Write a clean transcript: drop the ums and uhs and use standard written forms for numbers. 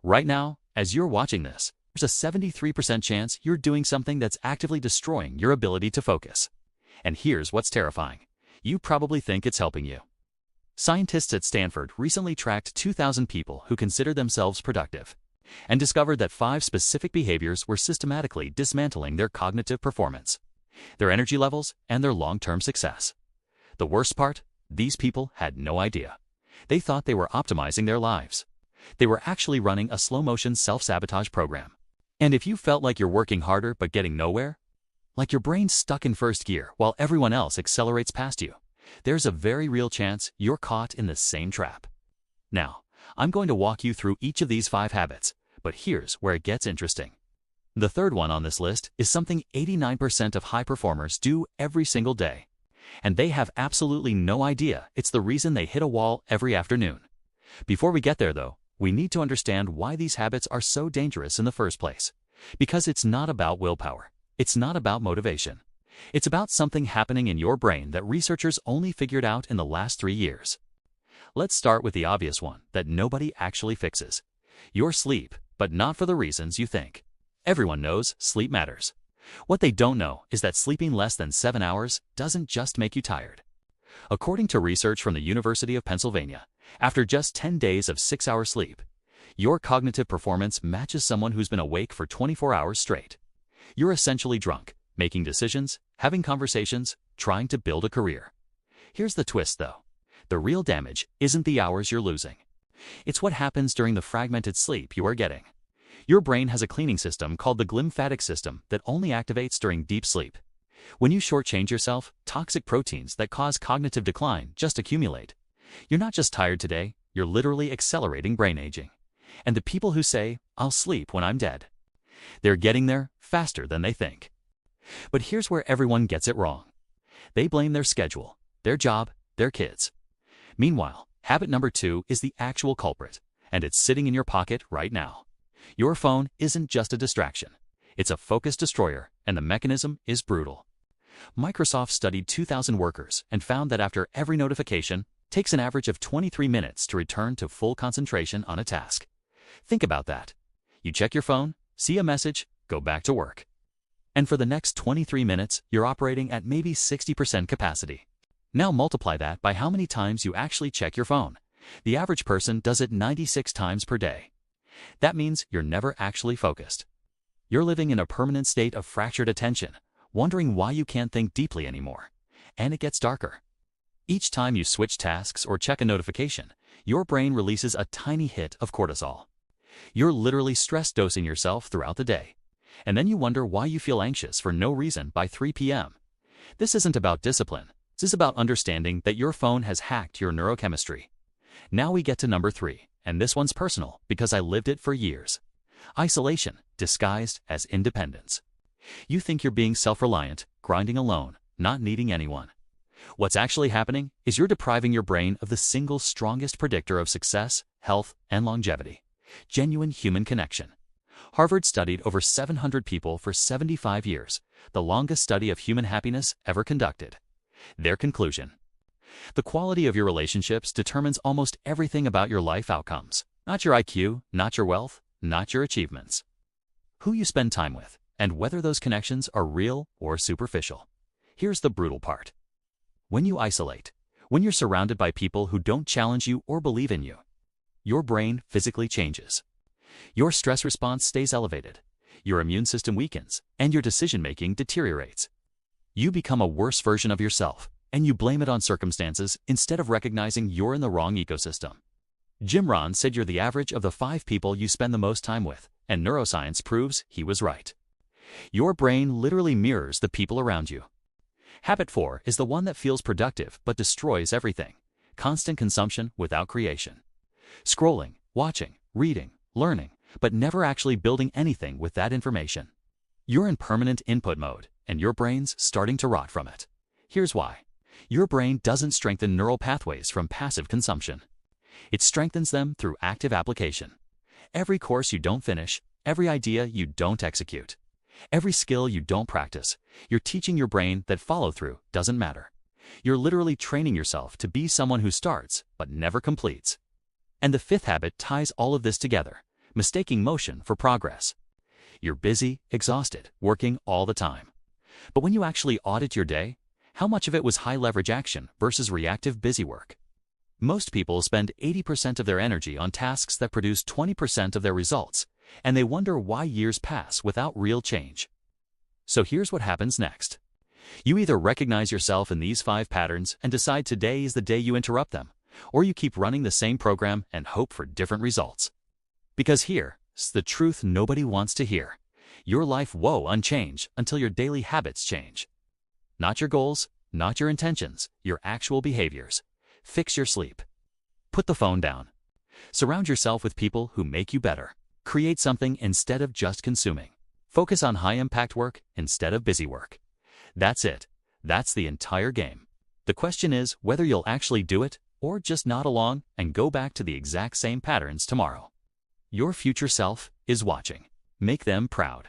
Right now, as you're watching this, there's a 73% chance you're doing something that's actively destroying your ability to focus. And here's what's terrifying. You probably think it's helping you. Scientists at Stanford recently tracked 2,000 people who considered themselves productive and discovered that 5 specific behaviors were systematically dismantling their cognitive performance, their energy levels, and their long-term success. The worst part? These people had no idea. They thought they were optimizing their lives. They were actually running a slow-motion self-sabotage program. And if you felt like you're working harder but getting nowhere, like your brain's stuck in first gear while everyone else accelerates past you, there's a very real chance you're caught in the same trap. Now, I'm going to walk you through each of these 5 habits, but here's where it gets interesting. The third one on this list is something 89% of high performers do every single day, and they have absolutely no idea it's the reason they hit a wall every afternoon. Before we get there, though, we need to understand why these habits are so dangerous in the first place. Because it's not about willpower. It's not about motivation. It's about something happening in your brain that researchers only figured out in the last 3 years. Let's start with the obvious one that nobody actually fixes. Your sleep, but not for the reasons you think. Everyone knows sleep matters. What they don't know is that sleeping less than 7 hours doesn't just make you tired. According to research from the University of Pennsylvania, after just 10 days of 6-hour sleep, your cognitive performance matches someone who's been awake for 24 hours straight. You're essentially drunk, making decisions, having conversations, trying to build a career. Here's the twist, though. The real damage isn't the hours you're losing. It's what happens during the fragmented sleep you are getting. Your brain has a cleaning system called the glymphatic system that only activates during deep sleep. When you shortchange yourself, toxic proteins that cause cognitive decline just accumulate. You're not just tired today, you're literally accelerating brain aging. And the people who say, "I'll sleep when I'm dead," they're getting there faster than they think. But here's where everyone gets it wrong. They blame their schedule, their job, their kids. Meanwhile, habit number 2 is the actual culprit, and it's sitting in your pocket right now. Your phone isn't just a distraction. It's a focus destroyer, and the mechanism is brutal. Microsoft studied 2,000 workers and found that after every notification, it takes an average of 23 minutes to return to full concentration on a task. Think about that. You check your phone, see a message, go back to work. And for the next 23 minutes, you're operating at maybe 60% capacity. Now multiply that by how many times you actually check your phone. The average person does it 96 times per day. That means you're never actually focused. You're living in a permanent state of fractured attention, wondering why you can't think deeply anymore. And it gets darker. Each time you switch tasks or check a notification, your brain releases a tiny hit of cortisol. You're literally stress dosing yourself throughout the day. And then you wonder why you feel anxious for no reason by 3 p.m. This isn't about discipline. This is about understanding that your phone has hacked your neurochemistry. Now we get to number 3, and this one's personal because I lived it for years. Isolation, disguised as independence. You think you're being self-reliant, grinding alone, not needing anyone. What's actually happening is you're depriving your brain of the single strongest predictor of success, health, and longevity: genuine human connection. Harvard studied over 700 people for 75 years, the longest study of human happiness ever conducted. Their conclusion: the quality of your relationships determines almost everything about your life outcomes. Not your IQ, not your wealth, not your achievements. Who you spend time with, and whether those connections are real or superficial. Here's the brutal part. When you isolate, when you're surrounded by people who don't challenge you or believe in you, your brain physically changes. Your stress response stays elevated, your immune system weakens, and your decision-making deteriorates. You become a worse version of yourself, and you blame it on circumstances instead of recognizing you're in the wrong ecosystem. Jim Rohn said you're the average of the 5 people you spend the most time with, and neuroscience proves he was right. Your brain literally mirrors the people around you. Habit 4 is the one that feels productive but destroys everything: constant consumption without creation. Scrolling, watching, reading, learning, but never actually building anything with that information. You're in permanent input mode, and your brain's starting to rot from it. Here's why. Your brain doesn't strengthen neural pathways from passive consumption. It strengthens them through active application. Every course you don't finish, every idea you don't execute, every skill you don't practice, you're teaching your brain that follow-through doesn't matter. You're literally training yourself to be someone who starts but never completes. And the 5th habit ties all of this together: mistaking motion for progress. You're busy, exhausted, working all the time. But when you actually audit your day, how much of it was high-leverage action versus reactive busy work? Most people spend 80% of their energy on tasks that produce 20% of their results, and they wonder why years pass without real change. So here's what happens next. You either recognize yourself in these 5 patterns and decide today is the day you interrupt them, or you keep running the same program and hope for different results. Because here's the truth nobody wants to hear. Your life won't unchanged until your daily habits change. Not your goals, not your intentions, your actual behaviors. Fix your sleep. Put the phone down. Surround yourself with people who make you better. Create something instead of just consuming. Focus on high-impact work instead of busy work. That's it. That's the entire game. The question is whether you'll actually do it or just nod along and go back to the exact same patterns tomorrow. Your future self is watching. Make them proud.